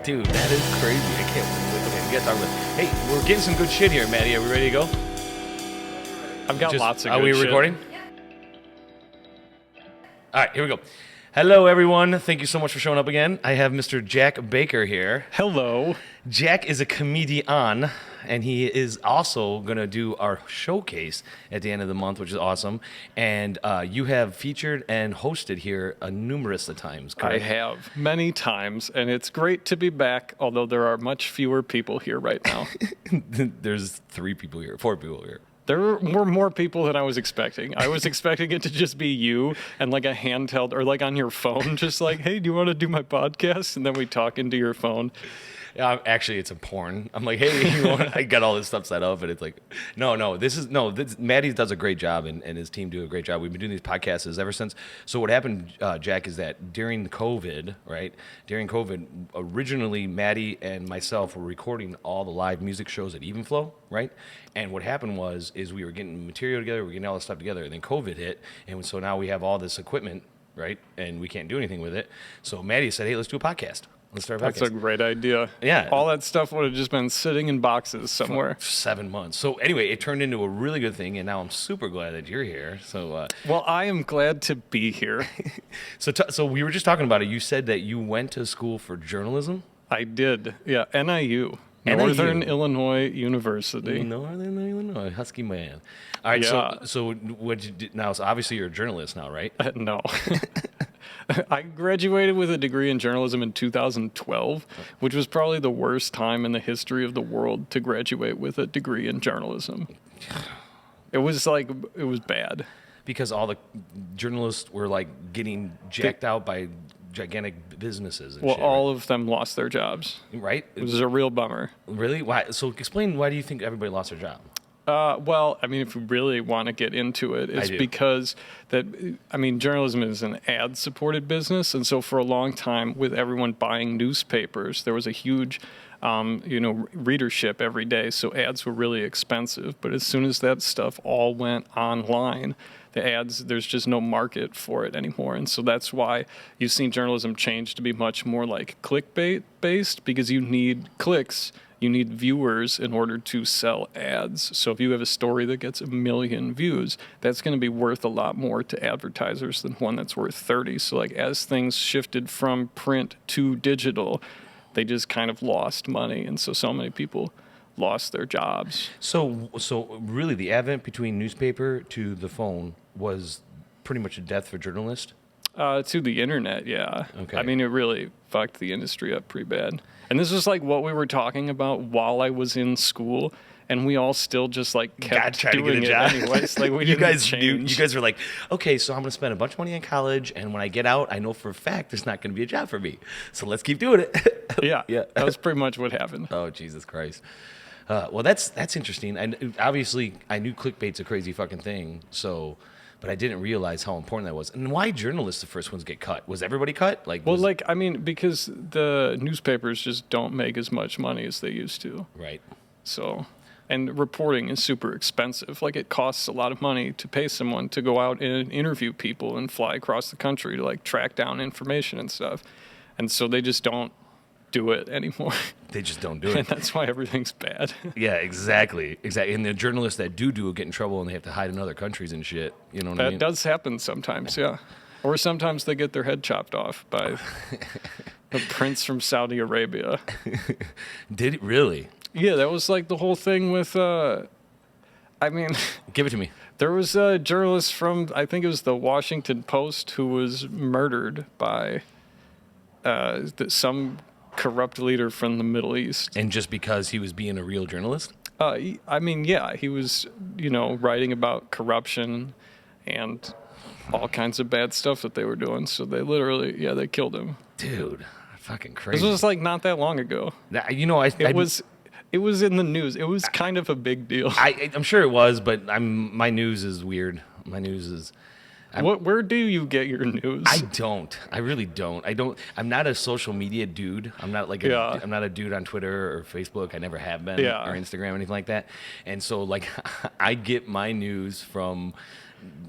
Dude, that is crazy. I can't believe it. Okay, we gotta talk about it. Hey, we're getting some good shit here, Maddie. Are we ready to go? I've got lots of good shit. Are we recording? Yeah. All right, here we go. Hello, everyone. Thank you so much for showing up again. I have Mr. Jack Baker here. Hello. Jack is a comedian, and he is also going to do our showcase at the end of the month, which is awesome. And you have featured and hosted here numerous of times, correct? I have, many times, and it's great to be back, although there are much fewer people here right now. There's 4 people here. There were more people than I was expecting. I was expecting it to just be you and like a handheld or like on your phone, just like, hey, do you want to do my podcast? And then we talk into your phone. Actually, it's a porn. I'm like, hey, I got all this stuff set up, and it's like, Maddie does a great job, and his team do a great job. We've been doing these podcasts ever since. So what happened, Jack, is that during COVID, originally Maddie and myself were recording all the live music shows at Evenflow, right? And what happened is we were getting material together, we were getting all this stuff together, and then COVID hit, and so now we have all this equipment, right? And we can't do anything with it. So Maddie said, hey, let's do a podcast. Let's start a podcast. That's a great idea. Yeah. All that stuff would have just been sitting in boxes somewhere. For 7 months. So anyway, it turned into a really good thing, and now I'm super glad that you're here. So well, I am glad to be here. So we were just talking about it. You said that you went to school for journalism? I did. Yeah, NIU. Northern Illinois University. Northern Illinois, Husky man. All right, yeah. So what you did now? So obviously you're a journalist now, right? No. I graduated with a degree in journalism in 2012, which was probably the worst time in the history of the world to graduate with a degree in journalism. It was bad. Because all the journalists were like getting jacked out by gigantic businesses and shit. All of them lost their jobs. Right? It was a real bummer. Really? Why? So explain, why do you think everybody lost their job? Well, I mean, if we really want to get into it, it's because journalism is an ad-supported business, and so for a long time, with everyone buying newspapers, there was a huge, readership every day, so ads were really expensive. But as soon as that stuff all went online, the ads, there's just no market for it anymore, and so that's why you've seen journalism change to be much more like clickbait-based, because you need clicks. You need viewers in order to sell ads. So if you have a story that gets 1 million views, that's going to be worth a lot more to advertisers than one that's worth 30. So like as things shifted from print to digital, they just kind of lost money. And so many people lost their jobs. So really the advent between newspaper to the phone was pretty much a death for journalists? To the internet, yeah. Okay. I mean, it really fucked the industry up pretty bad. And this was like what we were talking about while I was in school, and we all still just like kept doing it anyways. Like we didn't change. You guys were like, okay, so I'm going to spend a bunch of money on college, and when I get out, I know for a fact there's not going to be a job for me. So let's keep doing it. Yeah. That was pretty much what happened. Oh, Jesus Christ. Well, that's interesting. And obviously, I knew clickbait's a crazy fucking thing, but I didn't realize how important that was. And why journalists the first ones get cut? Was everybody cut? Because the newspapers just don't make as much money as they used to. Right. So, and reporting is super expensive. Like, it costs a lot of money to pay someone to go out and interview people and fly across the country to, like, track down information and stuff. And so they just don't do it anymore. They just don't do it. And that's why everything's bad. Yeah, exactly. And the journalists that do it get in trouble, and they have to hide in other countries and shit. You know what I mean? That does happen sometimes, yeah. Or sometimes they get their head chopped off by a prince from Saudi Arabia. Did it really? Yeah, that was like the whole thing with, Give it to me. There was a journalist from, I think it was the Washington Post, who was murdered by some corrupt leader from the Middle East. And just because he was being a real journalist? He was, writing about corruption and all kinds of bad stuff that they were doing. So they literally, they killed him. Dude, fucking crazy. This was like not that long ago. It was in the news. It was kind of a big deal. I'm sure it was, but my news is weird. My news is... Where do you get your news? I don't. I really don't. I'm not a social media dude. I'm not like I'm not a dude on Twitter or Facebook. I never have been, or Instagram or anything like that. And so like I get my news from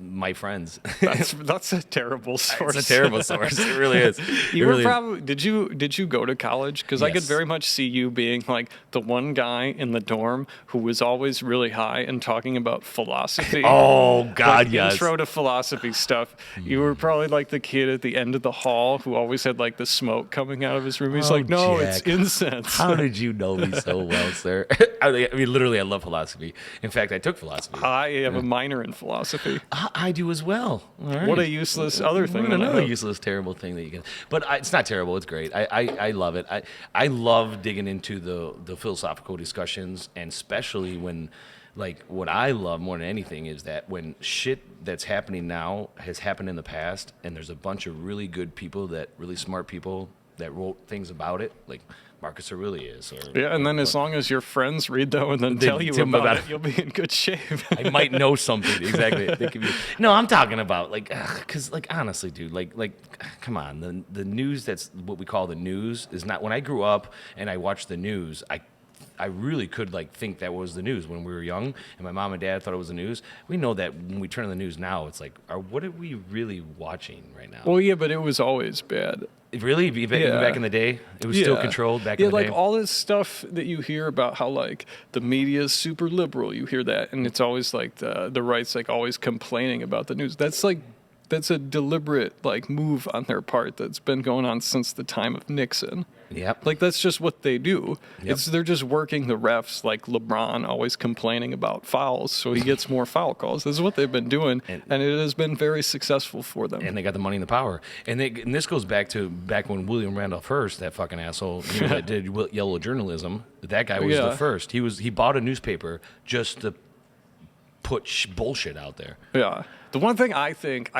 my friends. That's a terrible source. It's a terrible source. It really is. You were probably did you go to college? Because I could Yes. very much see you being like the one guy in the dorm who was always really high and talking about philosophy. Oh God, like yes. Intro to philosophy stuff. You were probably like the kid at the end of the hall who always had like the smoke coming out of his room. He's like, no, Jack. it's incense. How did you know me so well, sir? I mean, literally, I love philosophy. In fact, I took philosophy. I have a minor in philosophy. I do as well. All right. What a useless other thing. What that I another have. useless, terrible thing that you can. But it's not terrible. It's great. I love it. I love digging into the philosophical discussions, and especially when, like, what I love more than anything is that when shit that's happening now has happened in the past, and there's a bunch of really good people, really smart people that wrote things about it, like Marcus Aurelius. Yeah, and then as long as your friends read though and then tell you about it, you'll be in good shape. I might know something exactly. They could be, no, I'm talking about because honestly, dude, come on, the news that's what we call the news is not. When I grew up and I watched the news, I really could think that was the news when we were young, and my mom and dad thought it was the news. We know that when we turn on the news now, it's like, what are we really watching right now? Well, yeah, but it was always bad. Really? Even back in the day? It was still controlled back in the day? Yeah, like all this stuff that you hear about how the media is super liberal, you hear that, and it's always like the right's always complaining about the news. That's a deliberate move on their part that's been going on since the time of Nixon. Yep. That's just what they do. Yep. They're just working the refs like LeBron always complaining about fouls, so he gets more foul calls. This is what they've been doing, and it has been very successful for them. And they got the money and the power. And this goes back when William Randolph Hearst, that fucking asshole, that did yellow journalism. That guy was the first. He bought a newspaper just to put bullshit out there. Yeah. The one thing I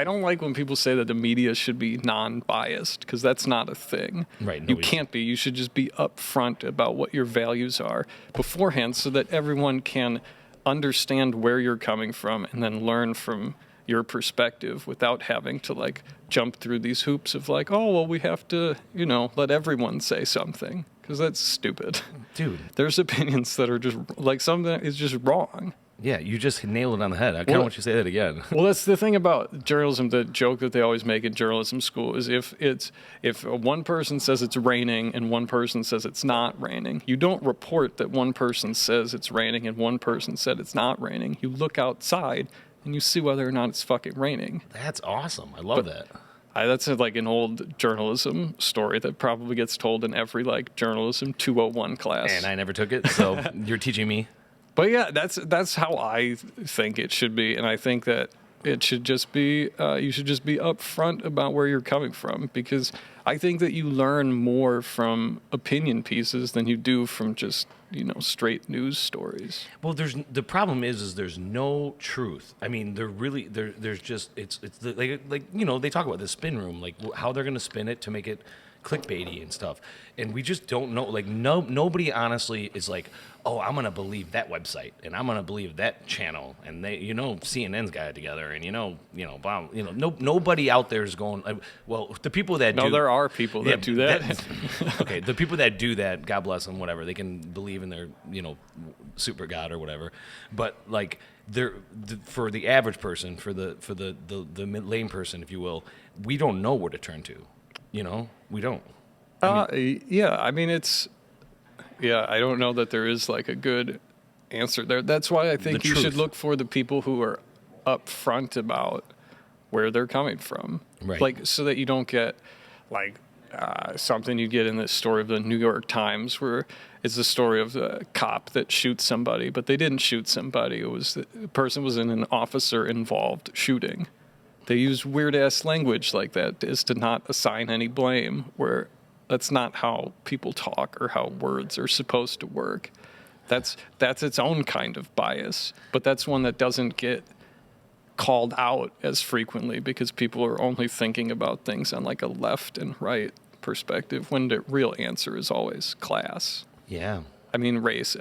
don't like when people say that the media should be non-biased, because that's not a thing. Right. You can't be. You should just be upfront about what your values are beforehand so that everyone can understand where you're coming from and then learn from your perspective without having to jump through these hoops of oh, well, we have to, let everyone say something, because that's stupid. Dude. There's opinions that are just something that is just wrong. Yeah, you just nailed it on the head. I kind of want you to say that again. Well, that's the thing about journalism. The joke that they always make in journalism school is if one person says it's raining and one person says it's not raining, you don't report that one person says it's raining and one person said it's not raining. You look outside and you see whether or not it's fucking raining. That's awesome. I love that. That's an old journalism story that probably gets told in every journalism 201 class. And I never took it, so you're teaching me. But yeah, that's how I think it should be, and I think that it should just be you should just be upfront about where you're coming from, because I think that you learn more from opinion pieces than you do from just straight news stories. Well, the problem is there's no truth. I mean, there's just it's they talk about the spin room, how they're gonna spin it to make it clickbaity and stuff, and we just don't know. Nobody honestly is oh, I'm gonna believe that website and I'm gonna believe that channel, and they CNN's got it together, and nobody out there is going. Well, the people that do, there are people that do that. Okay, the people that do that, God bless them, whatever, they can believe in their super god or whatever, but for the average person, for the lame person, if you will, we don't know where to turn to. We don't. Yeah, I mean, I don't know that there is a good answer there. That's why I think you should look for the people who are upfront about where they're coming from. Right. So that you don't get something you get in this story of the New York Times, where it's the story of the cop that shoots somebody, but they didn't shoot somebody. It was the person was in an officer-involved shooting. They use weird-ass language like that as to not assign any blame, where that's not how people talk or how words are supposed to work. That's its own kind of bias, but that's one that doesn't get called out as frequently because people are only thinking about things on a left and right perspective, when the real answer is always class. Yeah. I mean, race.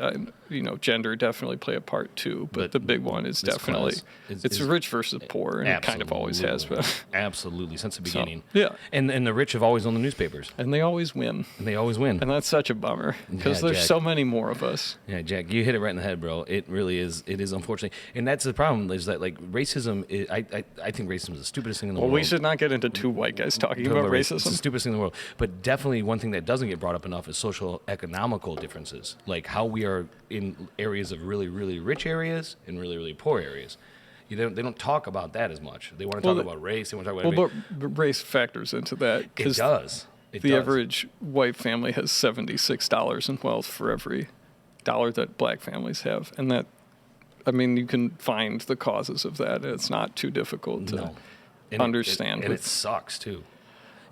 gender definitely play a part too. But the big one is definitely it's rich versus poor, and it kind of always has been. Absolutely, since the beginning. So, yeah. And the rich have always owned the newspapers. And they always win. And that's such a bummer because there's so many more of us. Yeah, Jack, you hit it right in the head, bro. It really is. It is, unfortunately. And that's the problem, is that, like, racism, I think racism is the stupidest thing in the world. Well, we should not get into two white guys talking about racism. It's the stupidest thing in the world. But definitely one thing that doesn't get brought up enough is social economical differences. Like how we are in areas of really, really rich areas and really, really poor areas. They don't talk about that as much. They want to talk about race. They want to talk about but race factors into that. It does. The average white family has $76 in wealth for every dollar that black families have. And that, I mean, you can find the causes of that. It's not too difficult to understand. And it sucks, too.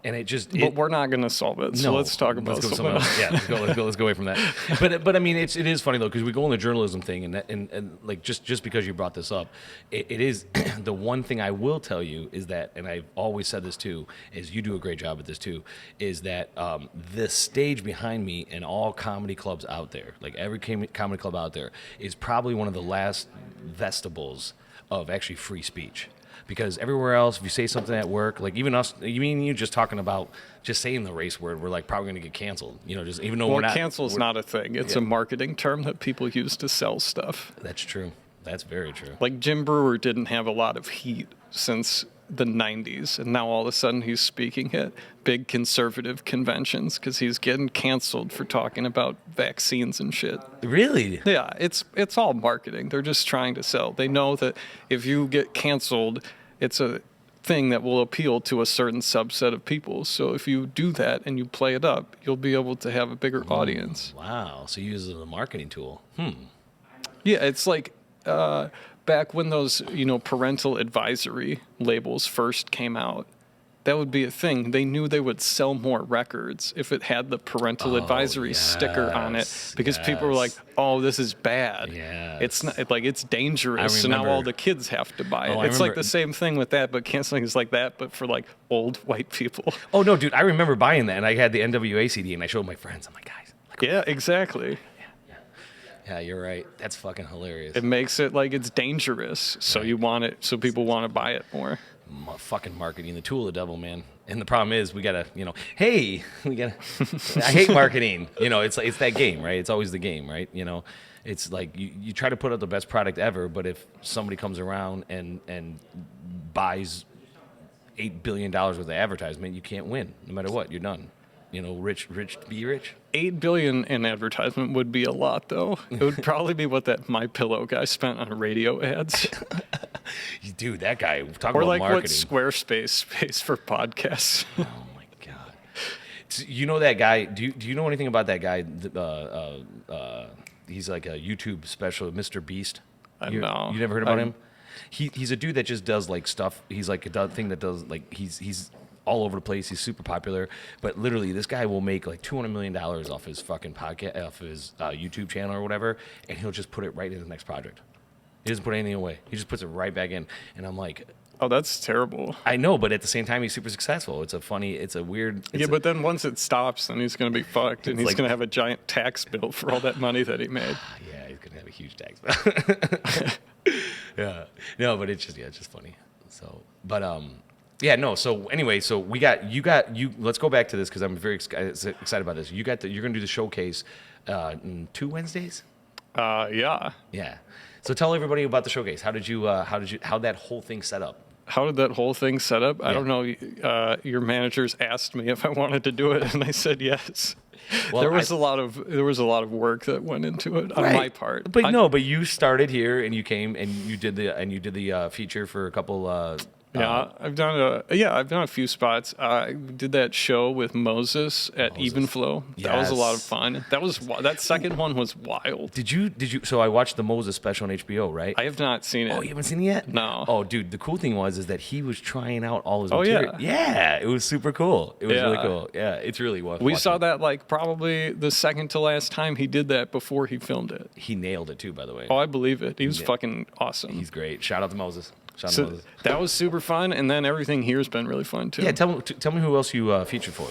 And but we're not going to solve it. So let's talk about something else. Yeah, let's go away from that. But I mean, it is funny though, because we go on the journalism thing, and like just because you brought this up, it is the one thing I will tell you is that, and I've always said this too, is you do a great job at this too, is that the stage behind me and all comedy clubs out there, like every comedy club out there, is probably one of the last vestibles of actually free speech. Because everywhere else, if you say something at work, like even us, you just talking about just saying the race word, we're like probably going to get canceled. Just even though we're not. Cancel is not a thing. It's a marketing term that people use to sell stuff. That's true. That's very true. Like Jim Brewer didn't have a lot of heat since the 90s, and now all of a sudden he's speaking at big conservative conventions because he's getting canceled for talking about vaccines and shit. Really? Yeah, it's all marketing. They're just trying to sell. They know that if you get canceled, it's a thing that will appeal to a certain subset of people. So if you do that and you play it up, you'll be able to have a bigger audience. Wow. So you use it as a marketing tool. Yeah, it's like back when those, parental advisory labels first came out, that would be a thing. They knew they would sell more records if it had the parental advisory sticker on it, because people were like, "Oh, this is bad. Yes. It's not like it's dangerous." So now all the kids have to buy it. It's like the same thing with that, but canceling is like that, but for like old white people. Oh no, dude! I remember buying that, and I had the NWA CD, and I showed my friends. I'm like, guys. Yeah, exactly. Yeah, you're right. That's fucking hilarious. It makes it like it's dangerous, so you want it, so people want to buy it more. Fucking marketing, the tool of the devil, man. And the problem is, we gotta, I hate marketing. It's that game, right? It's always the game, right? It's like you try to put out the best product ever, but if somebody comes around and buys $8 billion worth of advertisement, you can't win. No matter what, you're done. Rich be rich. $8 billion in advertisement would be a lot, though. It would probably be what that MyPillow guy spent on radio ads. Dude, that guy talking about marketing. Or like what Squarespace pays for podcasts. Oh my god! You know that guy? Do you know anything about that guy? He's like a YouTube special, Mr. Beast. No. You never heard about him? He's a dude that just does like stuff. He's like a thing that does like he's all over the place. He's super popular, but literally this guy will make like $200 million off his fucking podcast, off his YouTube channel or whatever, and he'll just put it right in his next project. He doesn't put anything away. He just puts it right back in, and I'm like, oh, that's terrible. I know, but at the same time, he's super successful. But then once it stops, then he's going to be fucked, and he's going to have a giant tax bill for all that money that he made. Yeah, he's going to have a huge tax bill. Yeah, no, but it's just funny. So, but yeah, no. So anyway, so we got you. Let's go back to this because I'm very excited about this. You're going to do the showcase in 2 Wednesdays. Yeah. Yeah. So tell everybody about the showcase. How that whole thing set up? How did that whole thing set up? Yeah. I don't know. Your managers asked me if I wanted to do it, and I said yes. Well, there was a lot of work that went into it on my part. But you started here and you came and you did the feature for a couple. I've done a few spots. I did that show with Moses at Evenflow. Yes. That was a lot of fun. That second one was wild. Did you? So I watched the Moses special on HBO, right? I have not seen it. Oh, you haven't seen it yet? No. Oh, dude, the cool thing is that he was trying out all his material. Yeah, it was super cool. It was really cool. Yeah, it's really worth watching. We saw that like probably the second to last time he did that before he filmed it. He nailed it too, by the way. Oh, I believe it. He was fucking awesome. He's great. Shout out to Moses. So that was super fun, and then everything here's been really fun too. Yeah, tell me who else you featured for.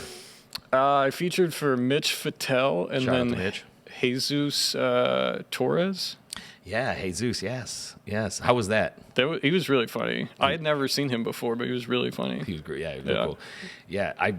I featured for Mitch Fattel, and Shout then out to Mitch. Jesus Torres. Yeah, Jesus, yes. How was that? He was really funny. I had never seen him before, but he was really funny. He was great. Yeah, he was really cool. Yeah,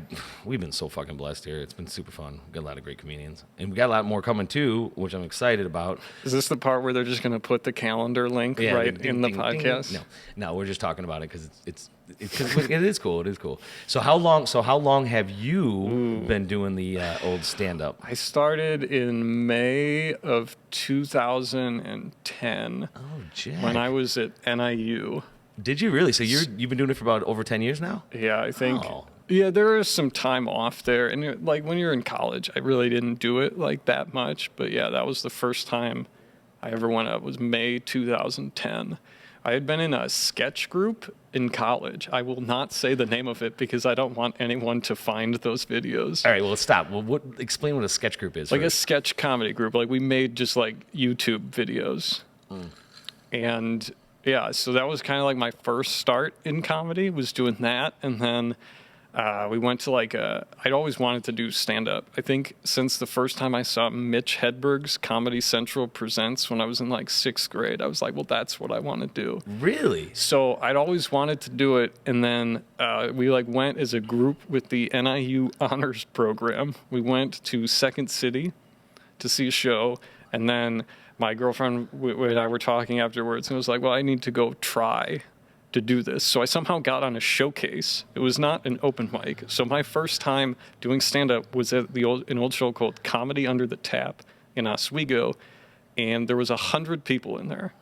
we've been so fucking blessed here. It's been super fun. We've got a lot of great comedians, and we got a lot more coming too, which I'm excited about. Is this the part where they're just going to put the calendar link in the podcast? No, we're just talking about it because it is cool. It is cool. So how long have you been doing the old stand up? I started in May of 2010. Oh, Jack. When I was at NIU. Did you really? So you've been doing it for about over 10 years now? Yeah, I think. Oh. Yeah, there is some time off there, and like when you're in college, I really didn't do it like that much. But yeah, that was the first time I ever went up. Was May 2010. I had been in a sketch group in college. I will not say the name of it because I don't want anyone to find those videos. All right, well, let's stop. Well, explain what a sketch group is. Like a sketch comedy group. Like we made just like YouTube videos. And yeah, so that was kind of like my first start in comedy, was doing that. And then we went to I'd always wanted to do stand-up. I think since the first time I saw Mitch Hedberg's Comedy Central Presents when I was in like 6th grade, I was like, well, that's what I want to do. Really? So I'd always wanted to do it. And then we went as a group with the NIU Honors Program. We went to Second City to see a show. And then my girlfriend and I were talking afterwards, and was like, well, I need to go try to do this. So I somehow got on a showcase. It was not an open mic. So my first time doing stand-up was at an old show called Comedy Under the Tap in Oswego, and there was 100 people in there.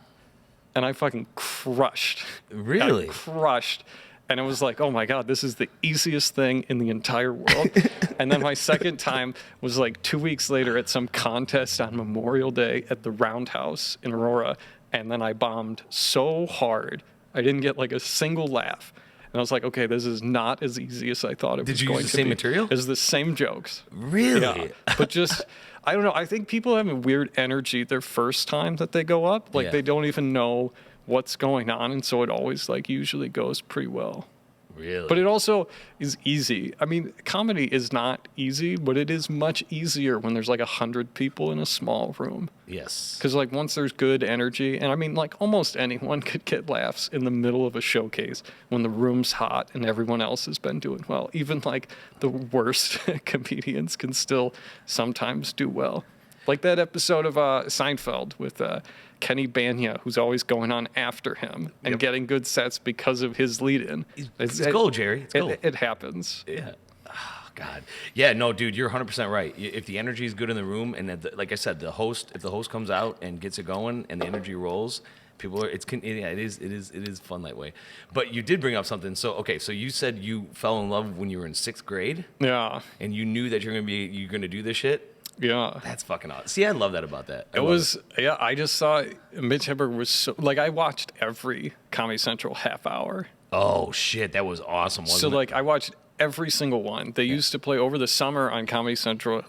And I fucking crushed. Really? I crushed. And it was like, oh my God, this is the easiest thing in the entire world. And then my second time was like 2 weeks later at some contest on Memorial Day at the Roundhouse in Aurora. And then I bombed so hard, I didn't get like a single laugh. And I was like, okay, this is not as easy as I thought it was going to be. Did you use the same material? It was the same jokes. Really? Yeah. But just, I don't know. I think people have a weird energy their first time that they go up. Like they don't even know what's going on, and so it always usually goes pretty well. Really? But it also is easy. I mean, comedy is not easy, but it is much easier when there's 100 people in a small room. Yes. Because once there's good energy, and I mean, almost anyone could get laughs in the middle of a showcase when the room's hot and everyone else has been doing well. Even the worst comedians can still sometimes do well. Like that episode of Seinfeld with Kenny Bania, who's always going on after him and getting good sets because of his lead-in. It's gold, Jerry. It's gold. It happens. Yeah. Oh, God. Yeah, no, dude, you're 100% right. If the energy is good in the room, and like I said, if the host comes out and gets it going and the energy rolls, it is fun that way. But you did bring up something. So you said you fell in love when you were in 6th grade? Yeah. And you knew that you're going to do this shit? Yeah. That's fucking awesome. See, I love that about that. I just saw Mitch Hedberg was so, I watched every Comedy Central half hour. Oh, shit. That was awesome, wasn't it? I watched every single one. They used to play over the summer on Comedy Central,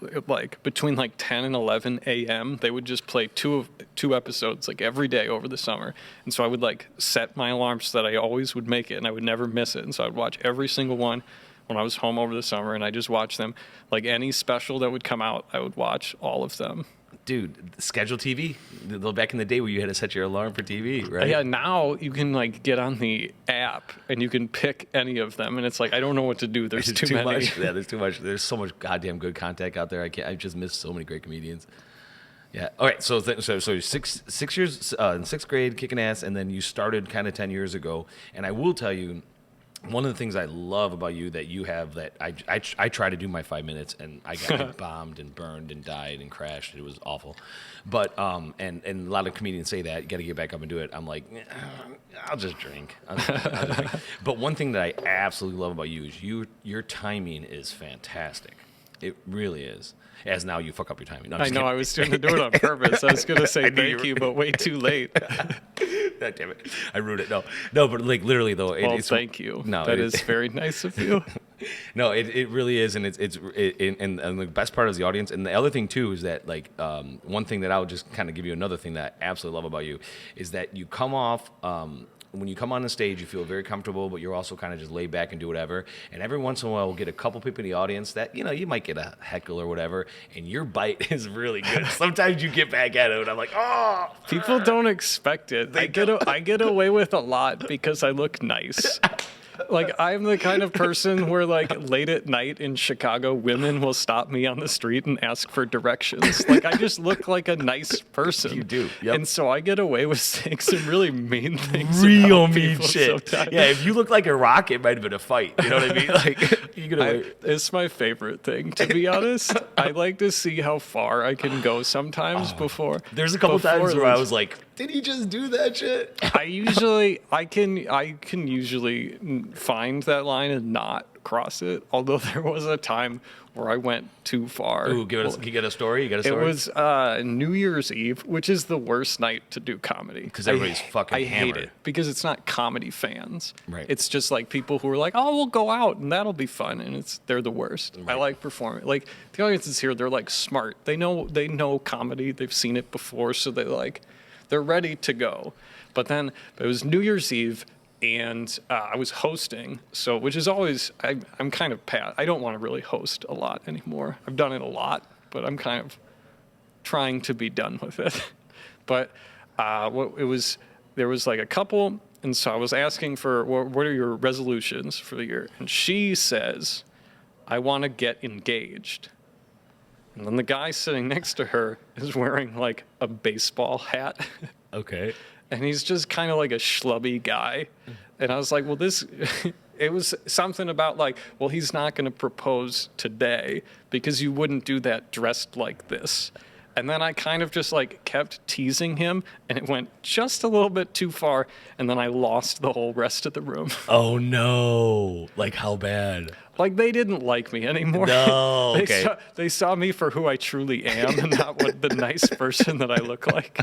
between 10 and 11 a.m. They would just play two episodes, every day over the summer. And so I would, set my alarm so that I always would make it and I would never miss it. And so I would watch every single one when I was home over the summer, and I just watched them. Any special that would come out, I would watch all of them. Dude, schedule TV. Back in the day where you had to set your alarm for TV, right? Yeah, now you can get on the app and you can pick any of them, and it's I don't know what to do. There's too many. Much. Yeah, there's too much. There's so much goddamn good content out there. I just missed so many great comedians. Yeah. All right. So you're 6 years in 6th grade, kicking ass, and then you started kind of 10 years ago. And I will tell you, one of the things I love about you that you have that I try to do my 5 minutes, and I got bombed and burned and died and crashed. It was awful. But and a lot of comedians say that you got to get back up and do it. I'm like, I'll just drink. I'll just drink. But one thing that I absolutely love about you is your timing is fantastic. It really is. As now you fuck up your timing. No, I know. I was going to do it on purpose. I was going to say thank you, but way too late. God damn it! I ruined it. No, but literally though. Well, thank you. No, that is very nice of you. No, it really is, and and the best part is the audience. And the other thing too is that one thing that I would just kind of give you another thing that I absolutely love about you is that you come off when you come on the stage, you feel very comfortable, but you're also kind of just laid back and do whatever. And every once in a while, we'll get a couple people in the audience that, you might get a heckle or whatever, and your bite is really good. Sometimes you get back at it, and I'm like, oh. People don't expect it. I get away with a lot because I look nice. Like, I'm the kind of person where, like, late at night in Chicago, women will stop me on the street and ask for directions. Like, I just look like a nice person. You do, yep. And so I get away with saying some really mean things. Real mean shit. Sometimes. Yeah, if you look like a rock, it might have been a fight. You know what I mean? Like, you it's my favorite thing, to be honest. I like to see how far I can go sometimes before. There's a couple times where I was like, did he just do that shit? I can usually find that line and not cross it. Although there was a time where I went too far. Ooh, you get a story? You got a story? It was New Year's Eve, which is the worst night to do comedy. Because everybody's fucking hammered. I hate it because it's not comedy fans. Right. It's just like people who are like, oh, we'll go out and that'll be fun. And they're the worst. Right. I like performing. Like, the audiences here, they're like smart. They know comedy. They've seen it before. So they're ready to go. But then it was New Year's Eve, and I was hosting, which is always, I'm kind of I don't want to really host a lot anymore. I've done it a lot, but I'm kind of trying to be done with it. But there was like a couple, and so I was asking for, what are your resolutions for the year? And she says, I want to get engaged. And then the guy sitting next to her is wearing like a baseball hat. Okay. And he's just kind of like a schlubby guy. And I was like, well, it was something about like, well, he's not going to propose today because you wouldn't do that dressed like this. And then I kind of just like kept teasing him, and it went just a little bit too far. And then I lost the whole rest of the room. Oh no. Like, how bad? Like, they didn't like me anymore. No, okay. They saw me for who I truly am and not what the nice person that I look like.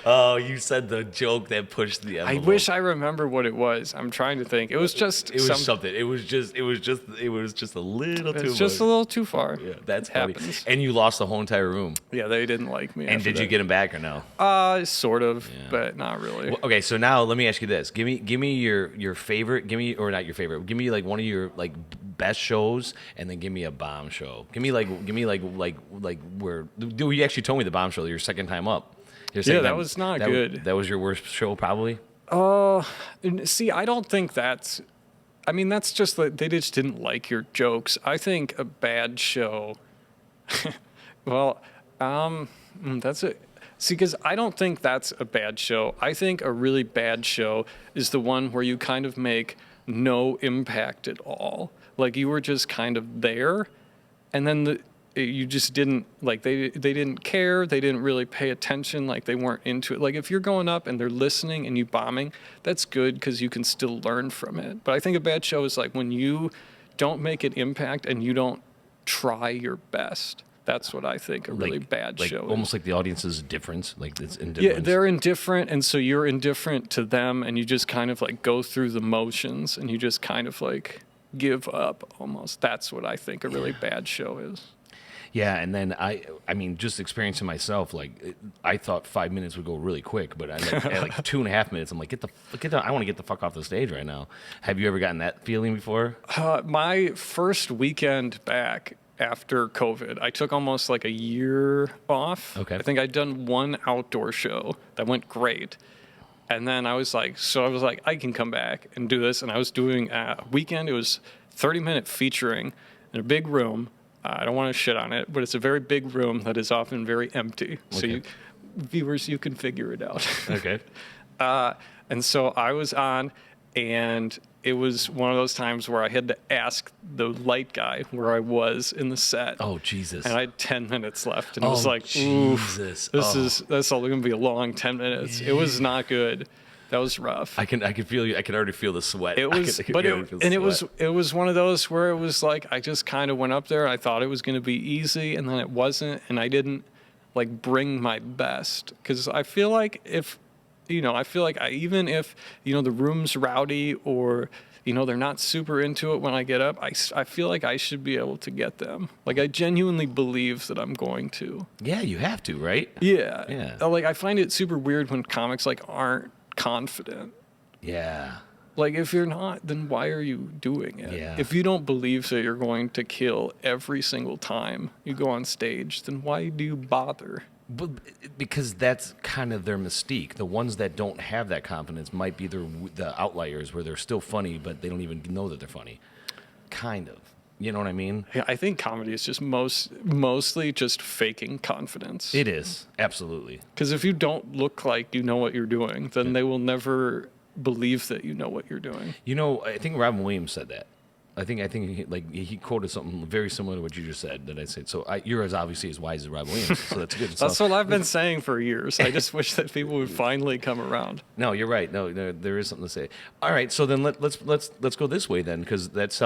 Oh, you said the joke that pushed the envelope. I wish I remember what it was. I'm trying to think. It was something. It was just a little too much. It's just a little too far. Yeah, that's funny. Happens. And you lost the whole entire room. Yeah, they didn't like me. And did you get him back or no? Sort of, but not really. Well, okay, so now let me ask you this. Give me your favorite, or not your favorite. Give me like one of your like best shows, and then give me a bomb show. Give me like where you actually told me the bomb show your second time up. That was not good. That was your worst show, probably. See, I don't think that's. I mean, that's just that they just didn't like your jokes. I think a bad show. Well, that's it. See, because I don't think that's a bad show. I think a really bad show is the one where you kind of make no impact at all. Like, you were just kind of there, and then you just didn't, like, they didn't care. They didn't really pay attention. Like, they weren't into it. Like, if you're going up and they're listening and you bombing, that's good because you can still learn from it. But I think a bad show is like when you don't make an impact and you don't try your best. That's what I think a really bad show is. Almost like the audience is different. Like, it's indifferent. Yeah, they're indifferent, and so you're indifferent to them, and you just kind of like go through the motions, and you just kind of like give up almost. That's what I think a really bad show is. Yeah, and then I mean, just experiencing myself, like, I thought 5 minutes would go really quick, but at like 2.5 minutes, I'm like, I want to get the fuck off the stage right now. Have you ever gotten that feeling before? My first weekend back after COVID, I took almost like a year off. Okay. I think I'd done one outdoor show that went great. And then I was like, I can come back and do this. And I was doing a weekend. It was 30-minute featuring in a big room. I don't want to shit on it, but it's a very big room that is often very empty. Okay. So viewers, you can figure it out. Okay. And so I was on, and it was one of those times where I had to ask the light guy where I was in the set. Oh, Jesus. And I had 10 minutes left, and I was like, Jesus. That's all going to be a long 10 minutes. It was not good. That was rough. I can feel you. I can already feel the sweat. It was, it was one of those where it was like I just kind of went up there. I thought it was going to be easy, and then it wasn't, and I didn't like bring my best because I feel like even if the room's rowdy or they're not super into it when I get up, I feel like I should be able to get them. Like, I genuinely believe that I'm going to. Yeah, you have to, right? Yeah. Like, I find it super weird when comics like aren't confident. Yeah. Like, if you're not, then why are you doing it? Yeah. If you don't believe that you're going to kill every single time you go on stage, then why do you bother? But because that's kind of their mystique. The ones that don't have that confidence might be the outliers where they're still funny, but they don't even know that they're funny. Kind of. You know what I mean? Yeah, I think comedy is just mostly just faking confidence. It is. Absolutely. Because if you don't look like you know what you're doing, then they will never believe that you know what you're doing. You know, I think Robin Williams said that. I think he quoted something very similar to what you just said that I said. So you're as obviously as wise as Robin Williams, so that's good. That's what I've been saying for years. I just wish that people would finally come around. No, you're right. No, there is something to say. All right, so then let's go this way then, because that's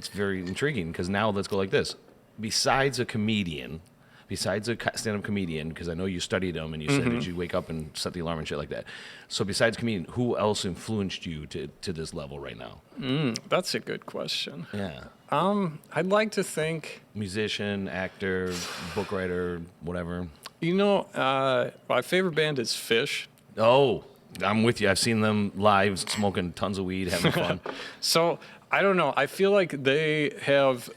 very intriguing. Because now let's go like this. Besides a comedian, besides a stand-up comedian, because I know you studied them and you said that you wake up and set the alarm and shit like that. So besides comedian, who else influenced you to this level right now? That's a good question. Yeah. I'd like to think Musician, actor, book writer, whatever. You know, my favorite band is Fish. Oh, I'm with you. I've seen them live, smoking tons of weed, having fun. So I don't know. I feel like they have.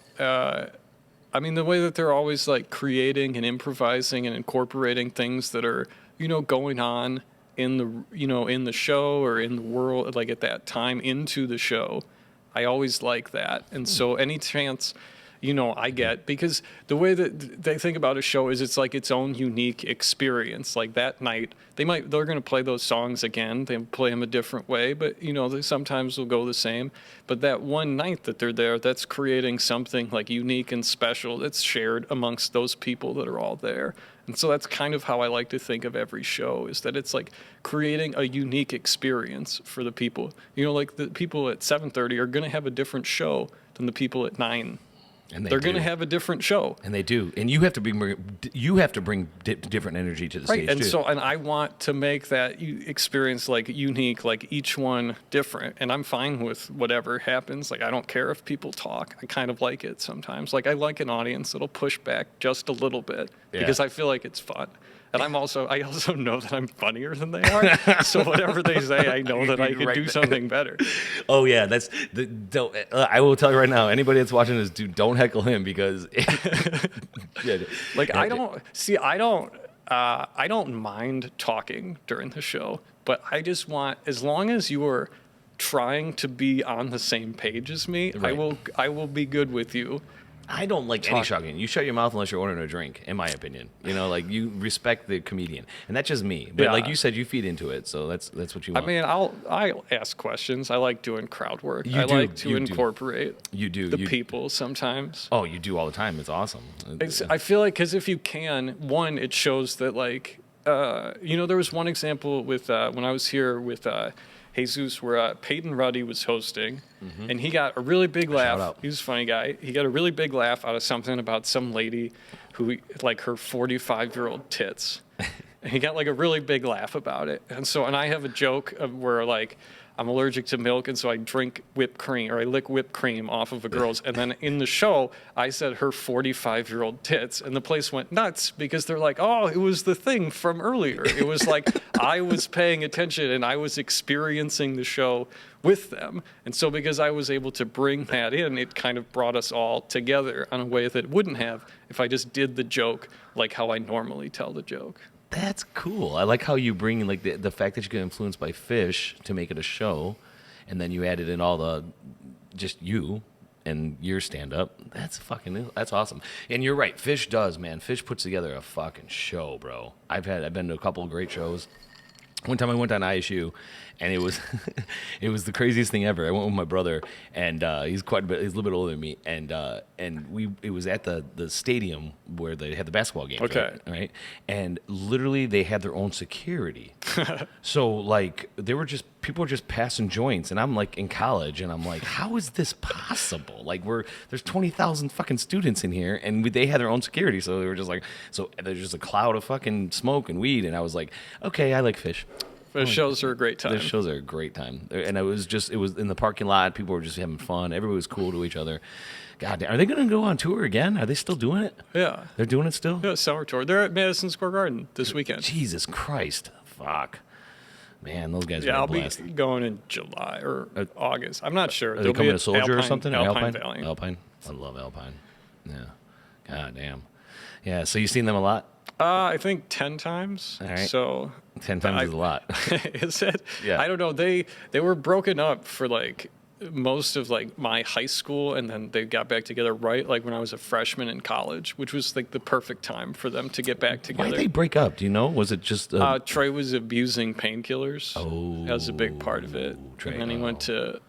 I mean, the way that they're always like creating and improvising and incorporating things that are, going on in the show or in the world, like at that time into the show. I always like that. And so any chance, I get, because the way that they think about a show is it's like its own unique experience. Like that night, they're going to play those songs again. They play them a different way, but they sometimes will go the same. But that one night that they're there, that's creating something like unique and special that's shared amongst those people that are all there. And so that's kind of how I like to think of every show, is that it's like creating a unique experience for the people. Like the people at 7:30 are going to have a different show than the people at 9. And they're going to have a different show. And they do. And you have to bring different energy to the stage, and too. And I want to make that experience like unique, like each one different. And I'm fine with whatever happens. Like, I don't care if people talk. I kind of like it sometimes. Like, I like an audience that'll push back just a little bit because I feel like it's fun. And I also know that I'm funnier than they are. So whatever they say, I know that I can do something better. Oh yeah, I will tell you right now. Anybody that's watching this, dude, don't heckle him because. I don't mind talking during the show, but I just want, as long as you are trying to be on the same page as me, right. I will be good with you. I don't like any talking. You shut your mouth unless you're ordering a drink, in my opinion. Like you respect the comedian, and that's just me. But like you said, you feed into it, so that's what you want. I mean, I ask questions. I like doing crowd work. I like to incorporate the people sometimes. Oh, you do all the time. It's awesome. I feel like, because if you can, one, it shows that like there was one example with when I was here with Jesus, where Peyton Ruddy was hosting, and he got a really big laugh. He was a funny guy. He got a really big laugh out of something about some lady who, like, her 45-year-old tits. And he got, like, a really big laugh about it. And I have a joke of where, like, I'm allergic to milk, and so I drink whipped cream, or I lick whipped cream off of a girl's. And then in the show, I said her 45-year-old tits, and the place went nuts because they're like, oh, it was the thing from earlier. It was like I was paying attention, and I was experiencing the show with them. And so because I was able to bring that in, it kind of brought us all together in a way that it wouldn't have if I just did the joke like how I normally tell the joke. That's cool. I like how you bring like the fact that you get influenced by Fish to make it a show, and then you added in all the just you and your stand up. That's awesome. And you're right. Fish does, man. Fish puts together a fucking show, bro. I've been to a couple of great shows. One time I went on ISU, and it was the craziest thing ever. I went with my brother, and he's a little bit older than me, and it was at the stadium where they had the basketball games. Okay. Right? And literally they had their own security. So like people were just passing joints, and I'm like in college, and I'm like, how is this possible? Like there's 20,000 fucking students in here, and they had their own security, so they were just like, so there's just a cloud of fucking smoke and weed, and I was like, okay, I like Fish. Those shows are a great time. Those shows are a great time. And it was in the parking lot. People were just having fun. Everybody was cool to each other. God damn. Are they going to go on tour again? Are they still doing it? Yeah. They're doing it still? Yeah, summer tour. They're at Madison Square Garden this weekend. Jesus Christ. Fuck. Man, those guys Yeah, are a I'll be blast. going in July or August. I'm not sure. Are they They'll be coming to at Soldier or something? Alpine Valley. Alpine. I love Alpine. Yeah. God damn. Yeah. So you've seen them a lot? I think 10 times. All right. So 10 times is a lot. is it? Yeah. I don't know. They were broken up for like most of like my high school, and then they got back together right like when I was a freshman in college, which was like the perfect time for them to get back together. Why did they break up? Do you know? Was it just Trey was abusing painkillers. Oh, that was a big part of it. Trey, and then he went to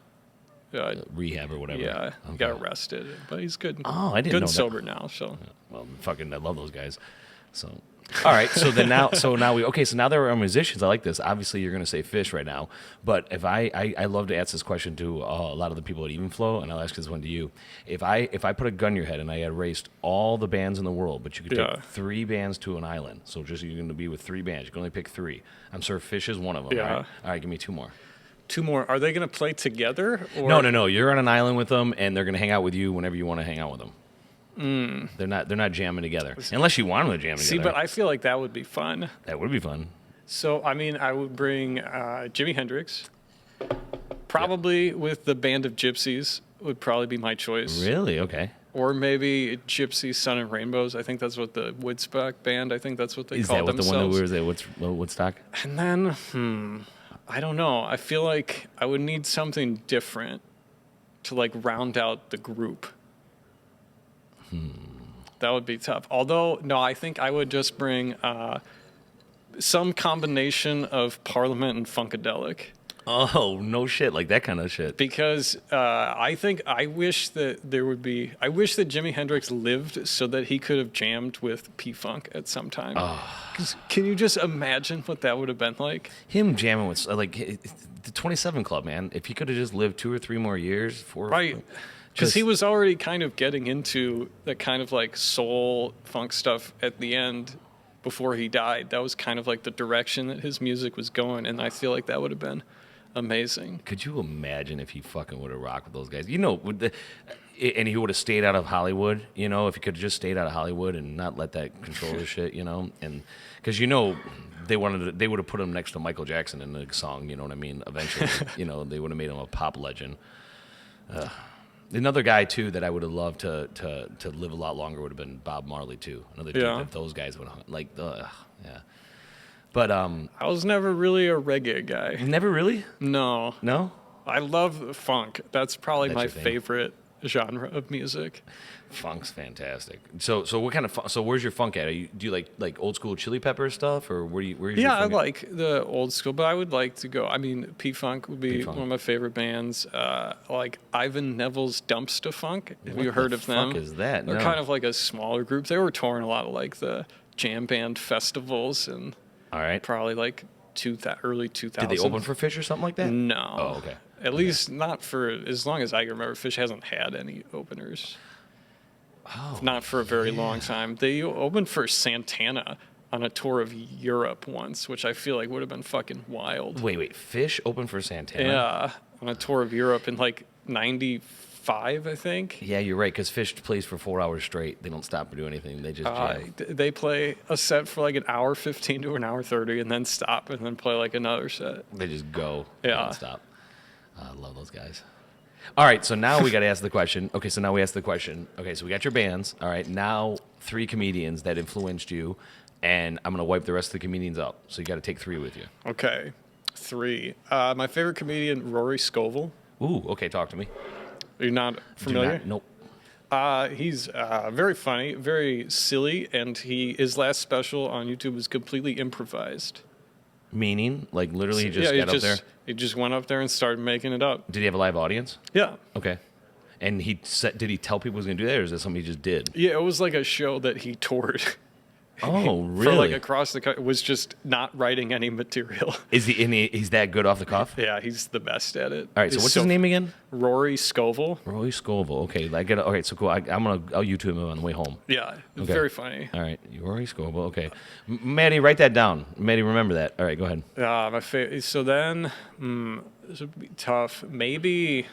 rehab or whatever? yeah, Okay. got arrested, but he's good. Oh, I didn't good know and that. sober now. So Well, fucking, I love those guys. So, all right. So then now, so now there are musicians. I like this. Obviously, you're going to say Fish right now, but if I love to ask this question to a lot of the people at Evenflow, and I'll ask this one to you. If I put a gun to your head and I erased all the bands in the world, but you could take 3 bands to an island, so just you're going to be with 3 bands. You can only pick 3. I'm sure Fish is one of them. Yeah. Right? All right, give me 2 more. 2 more. Are they going to play together? Or? No. You're on an island with them, and they're going to hang out with you whenever you want to hang out with them. They're not jamming together unless you want them to jam together. See, but I feel like that would be fun. That would be fun. So, I mean, I would bring Jimi Hendrix. Probably with the Band of Gypsies would probably be my choice. Really? Okay. Or maybe Gypsy, Sun and Rainbows. I think that's what the Woodstock band, I think that's what they call themselves. Is that what the one that was at Woodstock? And then, I don't know. I feel like I would need something different to like round out the group. That would be tough. Although, no, I think I would just bring some combination of Parliament and Funkadelic. Oh, no shit. Like that kind of shit. Because I wish that Jimi Hendrix lived so that he could have jammed with P-Funk at some time. Can you just imagine what that would have been like? Him jamming with, like, the 27 Club, man. If he could have just lived 2 or 3 more years. Right. Because he was already kind of getting into the kind of like soul funk stuff at the end before he died. That was kind of like the direction that his music was going, and I feel like that would have been amazing. Could you imagine if he fucking would have rocked with those guys? You know, and he would have stayed out of Hollywood, you know, if he could have just stayed out of Hollywood and not let that control his shit, you know? And because, you know, they would have put him next to Michael Jackson in the song, you know what I mean? Eventually, you know, they would have made him a pop legend. Another guy too that I would have loved to live a lot longer would have been Bob Marley too. Another dude that those guys would have, like, yeah. But I was never really a reggae guy. Never really? No. No? I love funk. That's probably my your thing? favorite genre of music. Funk's fantastic. So what kind of so where's your funk at? Do you like old school Chili Pepper stuff, or where's your Yeah, I funk at? like the old school, but I would like to go. I mean, P-Funk would be P-Funk. one of my favorite bands. Like Ivan Neville's Dumpster Funk. Have you What heard the of them? fuck is that? They're No. kind of like a smaller group. They were touring a lot of like the jam band festivals and All right. probably like early 2000s. Did they open for Fish or something like that? No. Oh, okay. At least not for as long as I can remember. Fish hasn't had any openers. Oh, Not for a very long time. They opened for Santana on a tour of Europe once, which I feel like would have been fucking wild. wait. Fish opened for Santana? Yeah, on a tour of Europe in like 95, I think. Yeah, you're right, because Fish plays for 4 hours straight. They don't stop or do anything. They just jam. They play a set for like an hour 15 to an hour 30 and then stop and then play like another set. They just go. Yeah. Non-stop. I love those guys. All right, so now we got to ask the question. Okay, so now we ask the question. Okay, so we got your bands. All right, now 3 comedians that influenced you, and I'm going to wipe the rest of the comedians out. So you got to take 3 with you. Okay, 3. My favorite comedian, Rory Scovel. Ooh, okay, talk to me. Are you not familiar? Nope. He's very funny, very silly, and his last special on YouTube was completely improvised. Meaning? Like, literally he just got up there? He just went up there and started making it up. Did he have a live audience? Yeah. Okay. And did he tell people he was going to do that, or is that something he just did? Yeah, it was like a show that he toured. Oh, really? For like across the country. Was just not writing any material. Is he? And he's that good off the cuff? Yeah, he's the best at it. All right. So what's his name again? Rory Scovel. Roy Scovel. Okay. Okay. So cool. I'll YouTube him on the way home. Yeah, Okay. very funny. All right. Rory Scovel. Okay. Maddie, write that down. Maddie, remember that. All right. Go ahead. My favorite. So then, this would be tough. Maybe.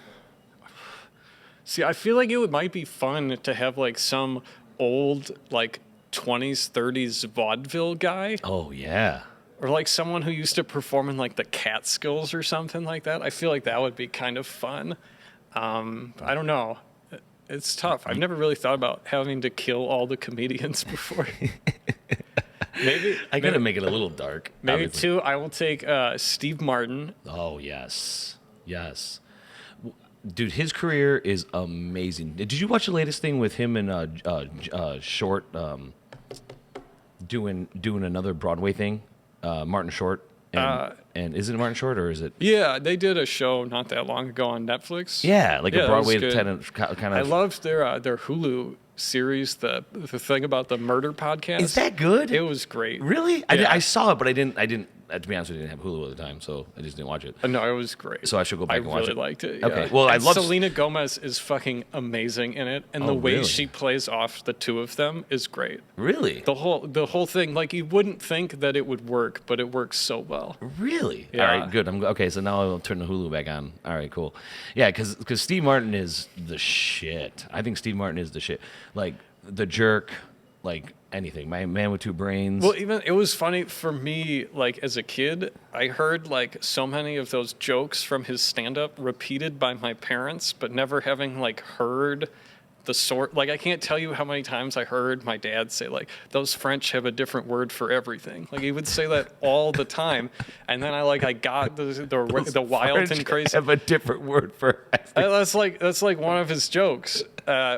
See, I feel like it might be fun to have like some old like 20s, 30s vaudeville guy. Oh yeah. Or like someone who used to perform in like the Catskills or something like that. I feel like that would be kind of fun. I don't know. It's tough. I've never really thought about having to kill all the comedians before. Maybe I gotta make it a little dark. Maybe obviously. two. I will take Steve Martin. Oh yes, yes, dude. His career is amazing. Did you watch the latest thing with him and Short doing another Broadway thing? Martin Short and is it Martin Short or is it? Yeah, they did a show not that long ago on Netflix. Yeah, like a Broadway kind of. I loved their Hulu series, the thing about the murder podcast. Is that good? It was great. Really? Yeah. I saw it, but I didn't. To be honest with you, I didn't have Hulu at the time, so I just didn't watch it. No, it was great. So I should go back and watch it. I really liked it. Okay. Yeah. Well, I love Selena Gomez is fucking amazing in it, and the way really? she plays off the two of them is great. Really? The whole thing, like you wouldn't think that it would work, but it works so well. Really? Yeah. All right, good. Okay, so now I'll turn the Hulu back on. All right, cool. Yeah, because Steve Martin is the shit. I think Steve Martin is the shit. Like The Jerk, like anything. My Man with Two Brains. Well, even it was funny for me, like as a kid, I heard like so many of those jokes from his stand-up repeated by my parents, but never having like heard the sort. Like I can't tell you how many times I heard my dad say like, "Those French have a different word for everything." Like he would say that all the time, and then I got the wild and crazy. Have a different word for everything. That's like one of his jokes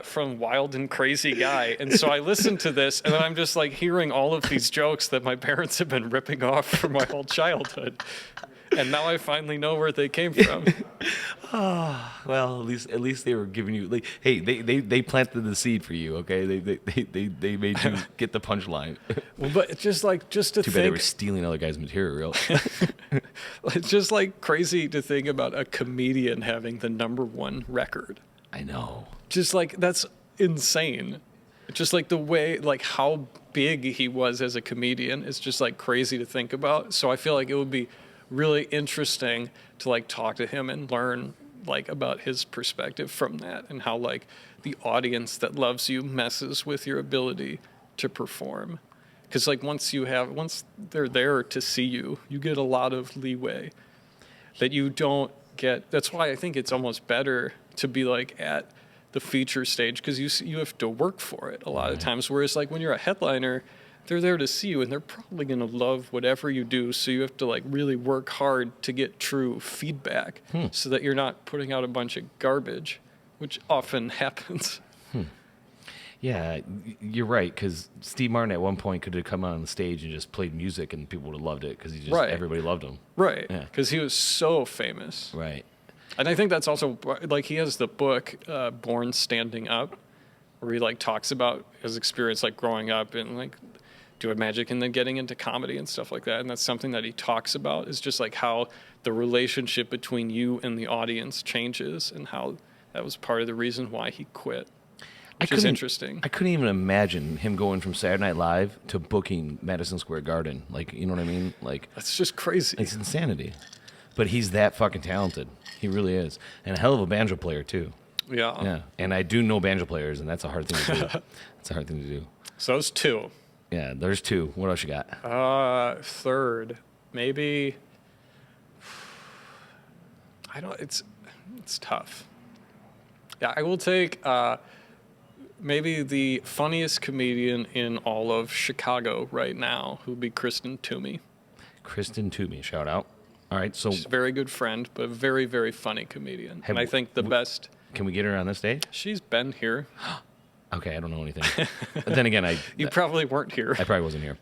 from Wild and Crazy Guy. And so I listened to this, and then I'm just like hearing all of these jokes that my parents have been ripping off for my whole childhood. And now I finally know where they came from. Well, at least they were giving you like, hey, they planted the seed for you, okay? They made you get the punchline. Well, but it's just to Too bad they were stealing other guys' material. It's just like crazy to think about a comedian having the #1 record. I know. Just like that's insane. Just like the way, like how big he was as a comedian is just like crazy to think about. So I feel like it would be really interesting to like talk to him and learn like about his perspective from that and how like the audience that loves you messes with your ability to perform. Because like once they're there to see you, you get a lot of leeway that you don't get. That's why I think it's almost better to be like at the feature stage because you have to work for it a lot of times. Whereas like when you're a headliner, they're there to see you and they're probably going to love whatever you do. So you have to like really work hard to get true feedback so that you're not putting out a bunch of garbage, which often happens. Yeah, you're right. Because Steve Martin at one point could have come out on the stage and just played music, and people would have loved it because everybody loved him. Right. Yeah. Because he was so famous. Right. And I think that's also like he has the book Born Standing Up, where he like talks about his experience like growing up and like doing magic and then getting into comedy and stuff like that. And that's something that he talks about is just like how the relationship between you and the audience changes and how that was part of the reason why he quit. Which is interesting. I couldn't even imagine him going from Saturday Night Live to booking Madison Square Garden. Like, you know what I mean? Like that's just crazy. It's insanity. But he's that fucking talented. He really is. And a hell of a banjo player, too. Yeah. Yeah. And I do know banjo players, and that's a hard thing to do. It's a hard thing to do. So those two. Yeah, there's two. What else you got? Third. Maybe. It's tough. Yeah, I will take maybe the funniest comedian in all of Chicago right now, who'd be Kristen Toomey. Kristen Toomey, shout out. All right, so she's a very good friend, but a very, very funny comedian. And I think the best. Can we get her on this stage? She's been here. Okay, I don't know anything. But then again, you probably weren't here. I probably wasn't here.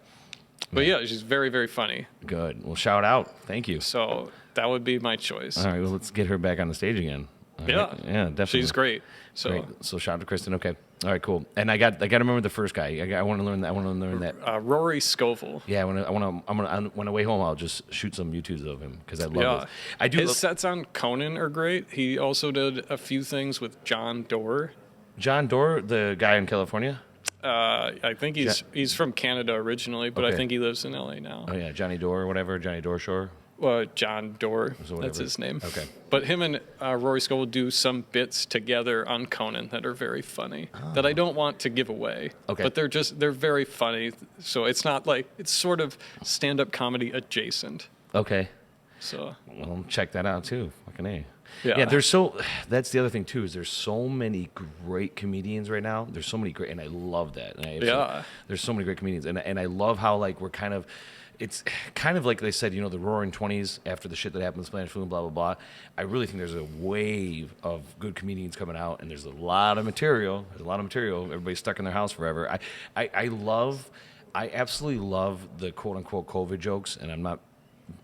But yeah, she's very, very funny. Good. Well, shout out. Thank you. So that would be my choice. All right, well, let's get her back on the stage again. Yeah. Right. Yeah, definitely. She's great. So great. So shout out to Kristen. Okay. All right, cool. And I got to remember the first guy. I want to learn that. I want to learn that. Rory Scovel. Yeah, when I way home, I'll just shoot some YouTubes of him because I love it. I do. His sets on Conan are great. He also did a few things with John Doerr. John Doerr, the guy in California. I think he's from Canada originally, but okay. I think he lives in LA now. Oh yeah, Johnny Doerr or whatever, Johnny Doerr Shore. John Doerr, So that's whatever. his name. Okay. But him and Rory Scovel do some bits together on Conan that are very funny that I don't want to give away. Okay. But they're very funny. So it's not like, it's sort of stand-up comedy adjacent. Okay. So Well, check that out too. Fucking A. Yeah. That's the other thing too, is there's so many great comedians right now. There's so many great, and I love that. And there's so many great comedians, and I love how like we're kind of, it's kind of like they said, the roaring 20s after the shit that happened with Spanish flu and blah, blah, blah. I really think there's a wave of good comedians coming out, and there's a lot of material. Everybody's stuck in their house forever. I absolutely love the quote unquote COVID jokes, and I'm not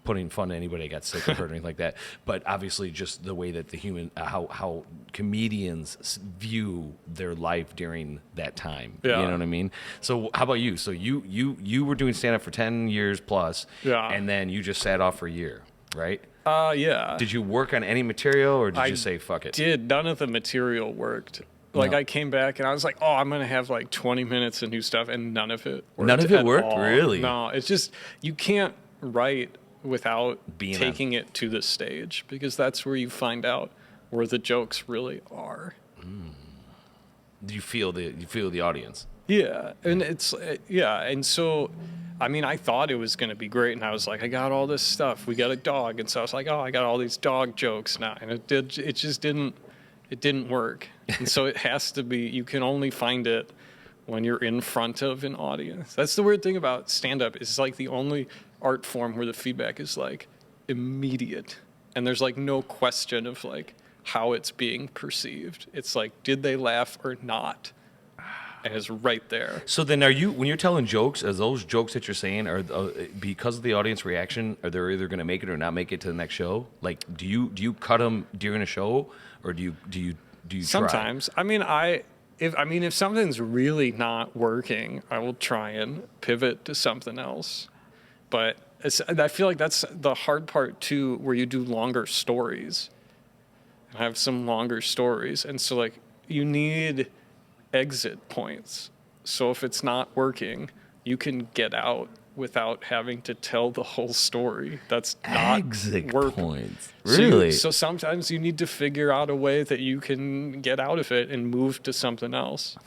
putting fun to anybody that got sick or hurt or anything like that, but obviously just the way that the human, how comedians view their life during that time. Yeah. You know what I mean? So how about you? So you were doing stand up for 10 years plus, and then you just sat off for a year, right? Yeah. Did you work on any material, or did you say fuck it? None of the material worked. Like, No. I came back and I was like, oh, I'm going to have like 20 minutes of new stuff, and none of it worked. None of it at worked? all. Really? No, it's just, you can't write without Being taking it to the stage, because that's where you find out where the jokes really are. Do you feel the audience? Yeah, and and so, I mean, I thought it was going to be great, and I was like, I got all this stuff. We got a dog, and so I was like, oh, I got all these dog jokes now, and it didn't work. And so it has to be, you can only find it when you're in front of an audience. That's the weird thing about stand-up, is like the only art form where the feedback is like immediate, and there's like no question of like how it's being perceived. It's like, did they laugh or not? And it's right there. So then, when you're telling jokes, are those jokes that you're saying are because of the audience reaction, are they either going to make it or not make it to the next show? Like, do you cut them during a show, or do you Sometimes try? I mean, if something's really not working, I will try and pivot to something else. But I feel like that's the hard part too, where you do longer stories. I have some longer stories, and so like you need exit points. So if it's not working, you can get out without having to tell the whole story. That's not Exit working. points. Really? So sometimes you need to figure out a way that you can get out of it and move to something else.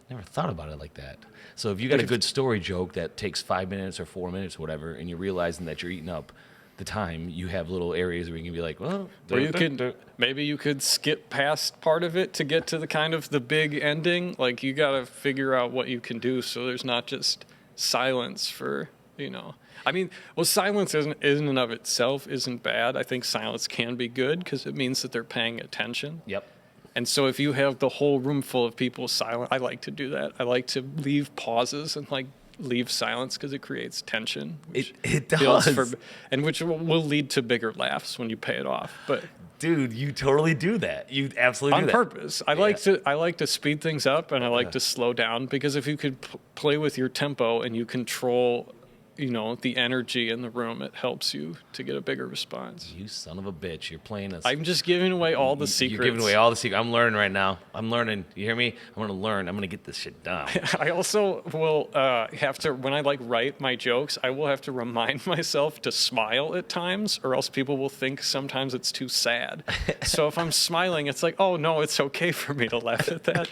Never thought about it like that. So if you got a good story joke that takes 5 minutes or 4 minutes or whatever, and you're realizing that you're eating up the time, you have little areas where you can be like, well, or maybe you could skip past part of it to get to the kind of the big ending. Like, you got to figure out what you can do so there's not just silence for, I mean, well, silence in and of itself isn't bad. I think silence can be good because it means that they're paying attention. Yep. And so if you have the whole room full of people silent, I like to do that. I like to leave pauses and like leave silence because it creates tension. It does. And which will lead to bigger laughs when you pay it off. But dude, you totally do that. You absolutely do that. On purpose. I like to speed things up, and I like to slow down, because if you could play with your tempo and you control, the energy in the room, it helps you to get a bigger response. You son of a bitch. You're playing us. I'm just giving away all the secrets. You're giving away all the secrets. I'm learning right now. I'm learning. You hear me? I'm going to learn. I'm going to get this shit done. I also will have to, when I write my jokes, I will have to remind myself to smile at times, or else people will think sometimes it's too sad. So if I'm smiling, it's like, oh no, it's okay for me to laugh at that.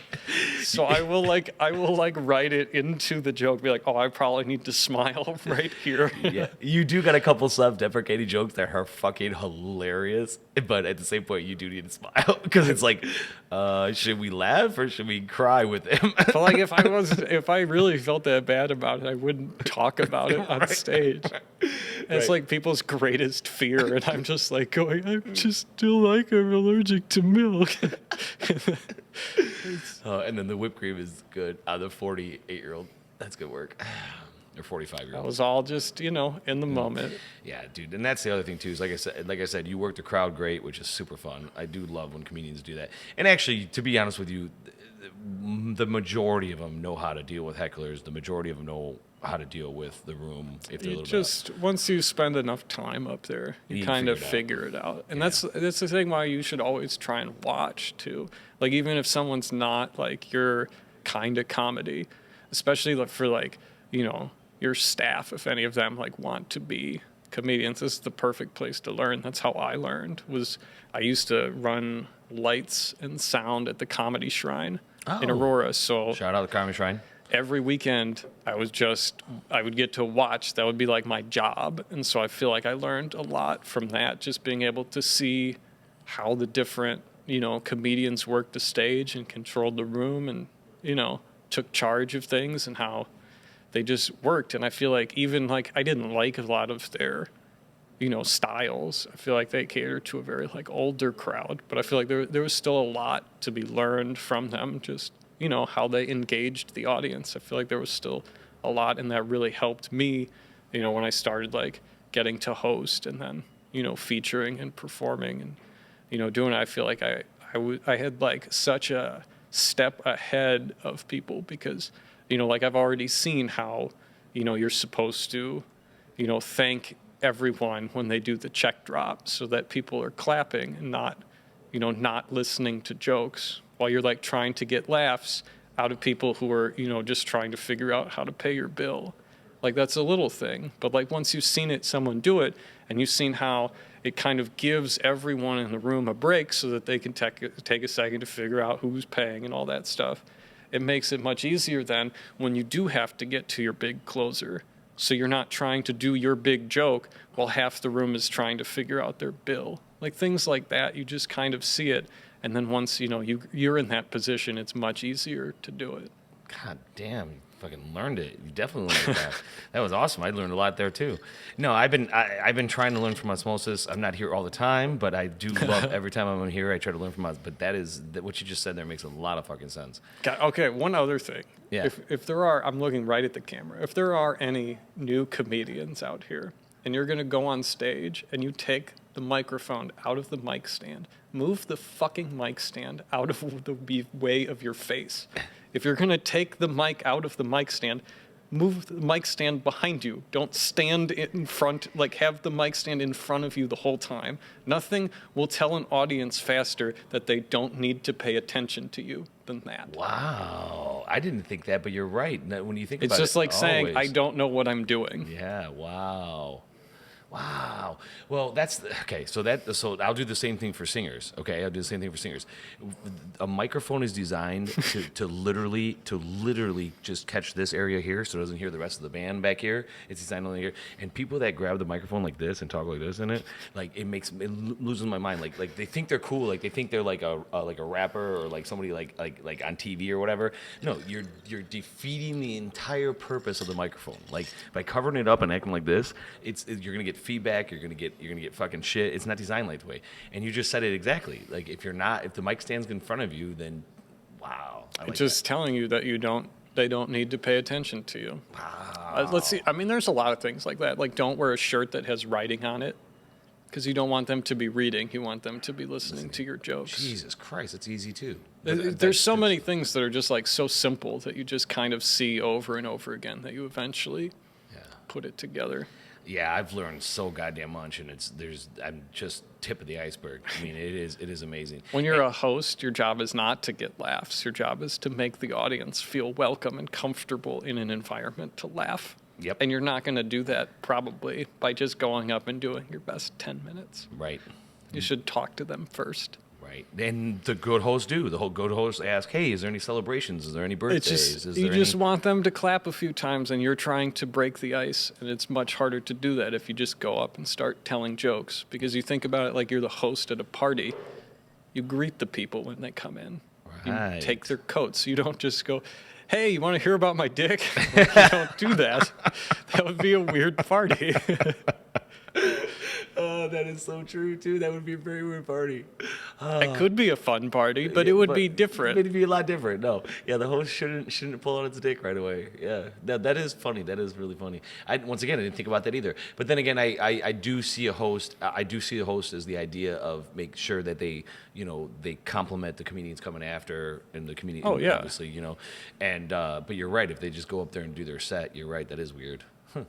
So I will write it into the joke, be like, oh, I probably need to smile right here. Yeah, you do got a couple self-deprecating jokes that are fucking hilarious, but at the same point, you do need to smile, because it's like, should we laugh or should we cry with him? But like, if I really felt that bad about it, I wouldn't talk about it on stage. It's like people's greatest fear, and I'm just like going, I'm allergic to milk. And then the whipped cream is good on the 48-year-old. That's good work. Or 45-year-old. That was all just, in the moment. Yeah, dude. And that's the other thing too, is like I said, you work the crowd great, which is super fun. I do love when comedians do that. And actually, to be honest with you, the majority of them know how to deal with hecklers. The majority of them know how to deal with the room if they're a little bit. Once you spend enough time up there, you kind of figure it out. And that's the thing why you should always try and watch too. Like, even if someone's not like your kind of comedy, especially for your staff, if any of them want to be comedians, this is the perfect place to learn. That's how I learned. I used to run lights and sound at the Comedy Shrine in Aurora. So shout out the Comedy Shrine. Every weekend I would get to watch. That would be like my job. And so I feel like I learned a lot from that, just being able to see how the different, comedians worked the stage and controlled the room and, took charge of things and how they just worked. And I feel like even like I didn't like a lot of their, styles. I feel like they cater to a very like older crowd, but I feel like there was still a lot to be learned from them. Just, how they engaged the audience. I feel like there was still a lot, and that really helped me, when I started like getting to host and then, featuring and performing and, doing it. I feel like I had like such a step ahead of people because, like I've already seen how, you're supposed to, thank everyone when they do the check drop so that people are clapping and not listening to jokes while you're like trying to get laughs out of people who are, just trying to figure out how to pay your bill. Like that's a little thing. But like once you've seen someone do it and you've seen how it kind of gives everyone in the room a break so that they can take a second to figure out who's paying and all that stuff, it makes it much easier then when you do have to get to your big closer. So you're not trying to do your big joke while half the room is trying to figure out their bill. Like things like that, you just kind of see it. And then once, you're in that position, it's much easier to do it. God damn, you fucking learned it. You definitely learned that. That was awesome. I learned a lot there too. No, I've been trying to learn from osmosis. I'm not here all the time, but I do love every time I'm here. I try to learn from us. But what you just said there makes a lot of fucking sense. Okay, one other thing. Yeah. If there are, I'm looking right at the camera. If there are any new comedians out here, and you're gonna go on stage and you take the microphone out of the mic stand, move the fucking mic stand out of the way of your face. If you're going to take the mic out of the mic stand, move the mic stand behind you. Don't stand in front, like have the mic stand in front of you the whole time. Nothing will tell an audience faster that they don't need to pay attention to you than that. Wow. I didn't think that, but you're right. When you think about it, it's just like saying, I don't know what I'm doing. Yeah, wow. Wow. Well, that's okay. So I'll do the same thing for singers. Okay, I'll do the same thing for singers. A microphone is designed to literally just catch this area here, so it doesn't hear the rest of the band back here. It's designed only here. And people that grab the microphone like this and talk like this in it, like it loses my mind. Like they think they're cool. Like they think they're like a rapper or like somebody like on TV or whatever. No, you're defeating the entire purpose of the microphone. Like by covering it up and acting like this, you're gonna get feedback, you're gonna get fucking shit. It's not designed like that way. And you just said it exactly. Like if the mic stands in front of you, then wow. It's just telling you that they don't need to pay attention to you. Wow. Let's see. I mean, there's a lot of things like that. Like don't wear a shirt that has writing on it because you don't want them to be reading. You want them to be listening to your jokes. Jesus Christ, it's easy too. There's so many things that are just like so simple that you just kind of see over and over again that you eventually put it together. Yeah, I've learned so goddamn much, and I'm just tip of the iceberg. I mean, it is amazing. When you're a host, your job is not to get laughs. Your job is to make the audience feel welcome and comfortable in an environment to laugh. Yep. And you're not going to do that probably by just going up and doing your best 10 minutes. Right. You should talk to them first. Right. And the good hosts do. The whole good hosts ask, hey, is there any celebrations? Is there any birthdays? You just want them to clap a few times, and you're trying to break the ice. And it's much harder to do that if you just go up and start telling jokes. Because you think about it like you're the host at a party. You greet the people when they come in. Right. You take their coats. You don't just go, hey, you want to hear about my dick? You don't do that. That would be a weird party. Oh, that is so true, too. That would be a very weird party. It could be a fun party, but it would be different. It'd be a lot different. No. Yeah, the host shouldn't pull out its dick right away. Yeah. That is funny. That is really funny. Once again, I didn't think about that either. But then again, I do see a host. I do see a host as the idea of make sure that they compliment the comedians coming after and the comedian. Oh, yeah. Obviously, And but you're right. If they just go up there and do their set, you're right. That is weird. Huh.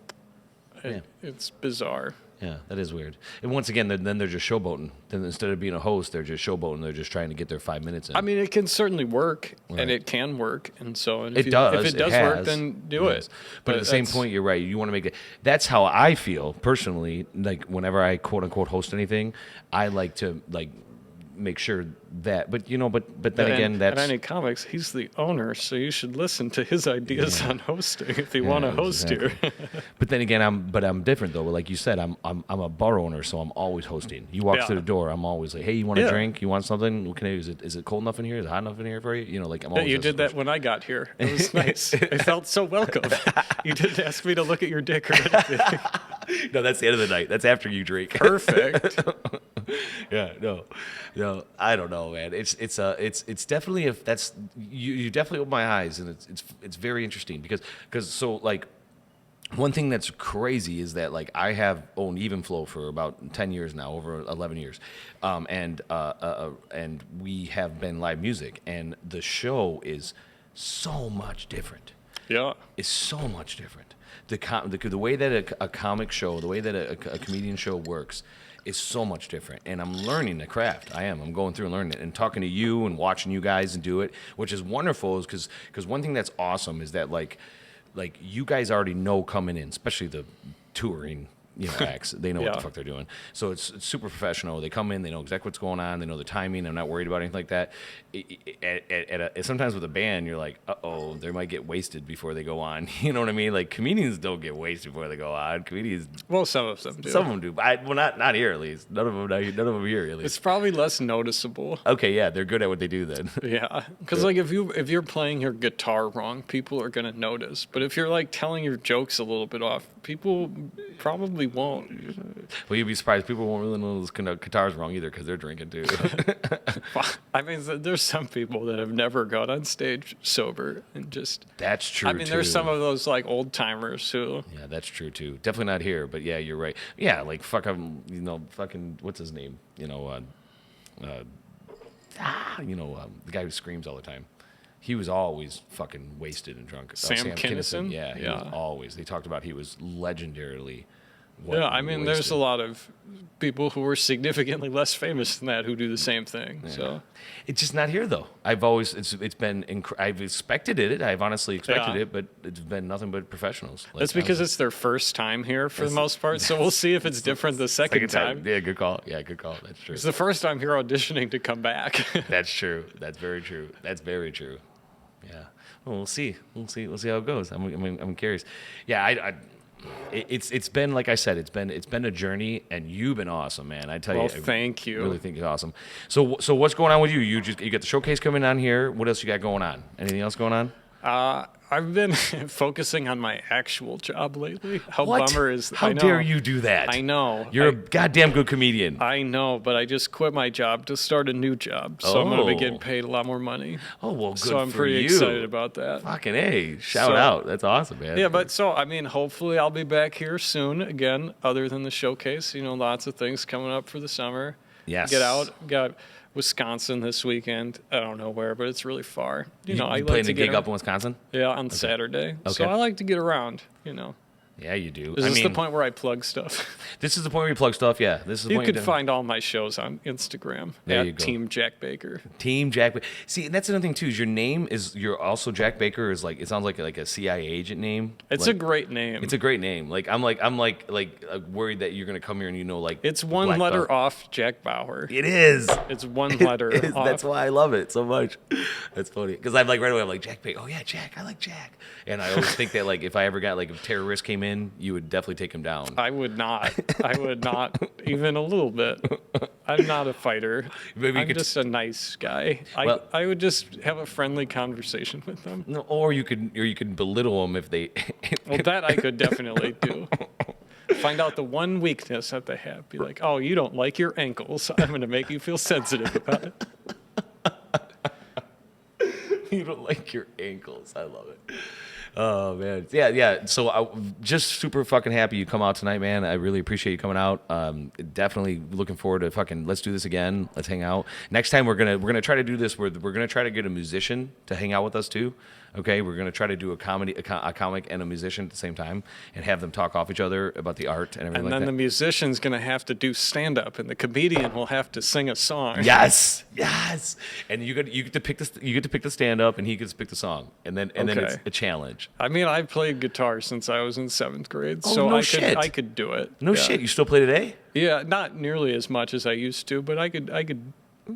It's bizarre. Yeah, that is weird. And once again, then they're just showboating. Then instead of being a host, they're just showboating. They're just trying to get their 5 minutes in. I mean, it can certainly work, Right. and it can work, and so and It does. If it does work, then do it. But at the same point, you're right. You want to make it. That's how I feel personally. Like whenever I quote unquote host anything, I like to make sure that. But but then again, that's at Any Comics. He's the owner, so you should listen to his ideas on hosting if you want to host here. But then again, I'm different though. Like you said, I'm a bar owner, so I'm always hosting. You walk through the door, I'm always like, hey, you want a drink? You want something? What can I do? Is it cold enough in here? Is it hot enough in here for you? Like I'm always. You did that when I got here. It was nice. I felt so welcome. You didn't ask me to look at your dick or anything. No, that's the end of the night. That's after you drink. Perfect. Yeah, no, I don't know, man. It's definitely you definitely open my eyes, and it's very interesting because so like one thing that's crazy is that like I have owned Even Flow for about 10 years now, over 11 years, and we have been live music, and the show is so much different. Yeah, it's so much different. The way that a comic show, the way that a comedian show works is so much different, and I'm learning the craft. I'm going through and learning it, and talking to you and watching you guys and do it, which is wonderful. Is because one thing that's awesome is that like you guys already know coming in, especially the touring acts. They know what the fuck they're doing. So it's super professional. They come in, they know exactly what's going on, they know the timing. I'm not worried about anything like that. Sometimes with a band, you're like, uh-oh, they might get wasted before they go on. You know what I mean? Like comedians don't get wasted before they go on. Comedians, well, some of them do. Some of them do. Well, not here at least. None of them here at least. It's probably less noticeable. Okay, yeah, they're good at what they do then. Yeah, because like if you're playing your guitar wrong, people are gonna notice. But if you're like telling your jokes a little bit off, people probably won't. Well, you'd be surprised. People won't really know those guitars wrong either because they're drinking too. I mean, there's some people that have never got on stage sober and just. That's true. I mean, there's some of those like old timers who. Yeah, that's true too. Definitely not here, but yeah, you're right. Yeah, like fucking what's his name? The guy who screams all the time. He was always fucking wasted and drunk. Sam Kinison? Yeah, he was always. They talked about he was legendarily. I mean, there's a lot of people who were significantly less famous than that who do the same thing. Yeah. So it's just not here though. It's been I've expected it. I've honestly expected it, but it's been nothing but professionals. That's because it's their first time here for the most part. So we'll see if it's different the second time. Yeah, good call. Yeah, good call. That's true. It's the first time here auditioning to come back. That's true. That's very true. Yeah. Well, we'll see. We'll see how it goes. I'm curious. Yeah, it's been, like I said, it's been a journey, and you've been awesome, man. I tell you. Well, thank you. I really think you're awesome. So what's going on with you? You got the showcase coming on here. What else you got going on? Anything else going on? I've been focusing on my actual job lately. What? Bummer is How dare you do that? I know. You're a goddamn good comedian. I know, but I just quit my job to start a new job, so I'm going to be getting paid a lot more money. Oh, well, good for you. So I'm pretty excited about that. Fucking A. Shout out. That's awesome, man. Yeah, but so, I mean, hopefully I'll be back here soon again, other than the showcase. Lots of things coming up for the summer. Yes. Get out. Got Wisconsin this weekend. I don't know where, but it's really far. You I playing the gig up in Wisconsin? Yeah, on Saturday. Okay. So I like to get around, Yeah, you do. Is this the point where I plug stuff? This is the point where you plug stuff, yeah. This is the you point could find all my shows on Instagram at Team Jack Baker. Team Jack Baker. See, and that's another thing too. Is your name you're also Jack Baker? Is like it sounds like a CIA agent name. It's a great name. It's a great name. Like I'm worried that you're gonna come here and it's one letter off Jack Bauer. It is. It's one letter off. That's why I love it so much. That's funny because I'm like right away I'm like Jack Baker. Oh yeah, Jack. I like Jack. And I always think that if I ever got if terrorists came in, you would definitely take him down. I would not even a little bit. I'm not a fighter. I'm just a nice guy. I would just have a friendly conversation with them. No, or you could belittle them if they. Well, that I could definitely do. Find out the one weakness that they have. Be like, oh, you don't like your ankles. I'm going to make you feel sensitive about it. You don't like your ankles. I love it. Oh man, yeah. So just super fucking happy you come out tonight, man. I really appreciate you coming out. Definitely looking forward to fucking. Let's do this again. Let's hang out. Next time we're gonna try to do this. We're gonna try to get a musician to hang out with us too. Okay, we're gonna try to do a comic and a musician at the same time, and have them talk off each other about the art and everything. And then like the musician's gonna have to do stand up, and the comedian will have to sing a song. Yes. And you get to pick the stand up, and he gets to pick the song, and then it's a challenge. I mean, I've played guitar since I was in 7th grade, Oh, so no I shit. could do it. No shit. You still play today? Yeah, not nearly as much as I used to, but I could.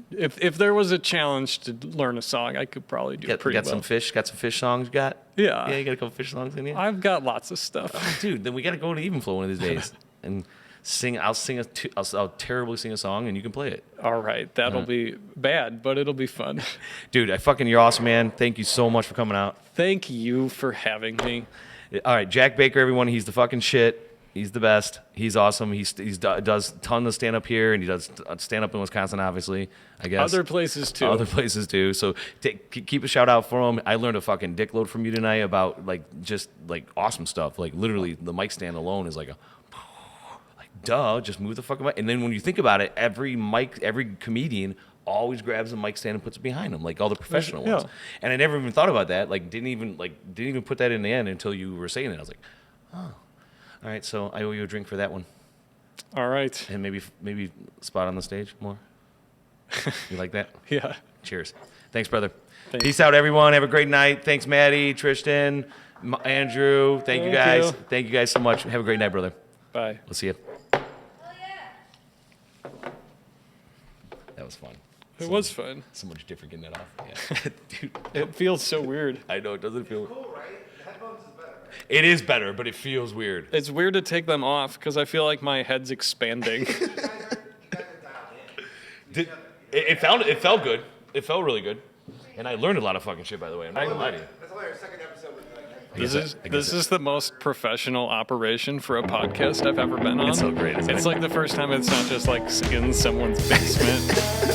If there was a challenge to learn a song, I could probably do pretty well. Got some fish songs you got? Yeah. Yeah, you got a couple fish songs in you? I've got lots of stuff. Oh, dude, then we got to go to Evenflow one of these days and sing. I'll terribly sing a song, and you can play it. All right, that'll be bad, but it'll be fun. Dude, you're awesome, man. Thank you so much for coming out. Thank you for having me. All right, Jack Baker, everyone, he's the fucking shit. He's the best. He's awesome. He does a ton of stand up here, and he does stand up in Wisconsin, obviously. I guess Other places too. So keep a shout out for him. I learned a fucking dickload from you tonight about just awesome stuff. Like literally, the mic stand alone is just move the fucking mic. And then when you think about it, every comedian always grabs the mic stand and puts it behind him, like all the professional ones. And I never even thought about that. Didn't even put that in the end until you were saying it. I was like, oh. All right, so I owe you a drink for that one. All right. And maybe spot on the stage more. You like that? Yeah. Cheers. Thanks, brother. Thanks. Peace out, everyone. Have a great night. Thanks, Maddie, Tristan, Andrew. Thank you guys. Thank you guys so much. Have a great night, brother. Bye. We'll see you. Oh, yeah. That was fun. It was fun. So much different getting that off. Yeah. Dude. It feels so weird. I know, it doesn't feel... Cool, right? The headphones is better, right? It is better, but it feels weird. It's weird to take them off because I feel like my head's expanding. You guys are dialed in. It felt good. It felt really good. And I learned a lot of fucking shit, by the way. I'm not gonna lie to you. That's only our second episode with This is the most professional operation for a podcast I've ever been on. It's so great, isn't it? It's like the first time it's not just in someone's basement.